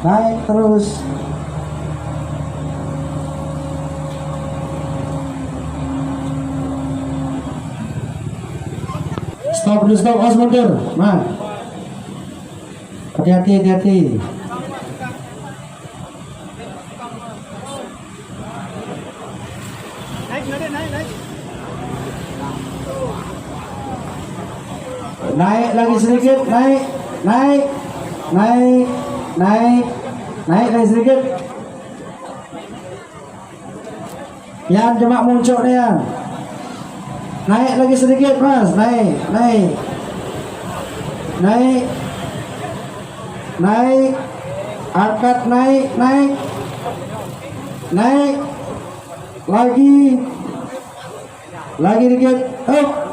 naik terus. Stop dulu, stop, awas mundur, man. Hati-hati, hati-hati. Naik lagi sedikit, naik, naik, naik, naik, naik lagi sedikit. Yan cuma muncul nih ya. Naik lagi sedikit mas, naik, naik, naik, naik, angkat, naik, naik, naik, lagi dikit, up.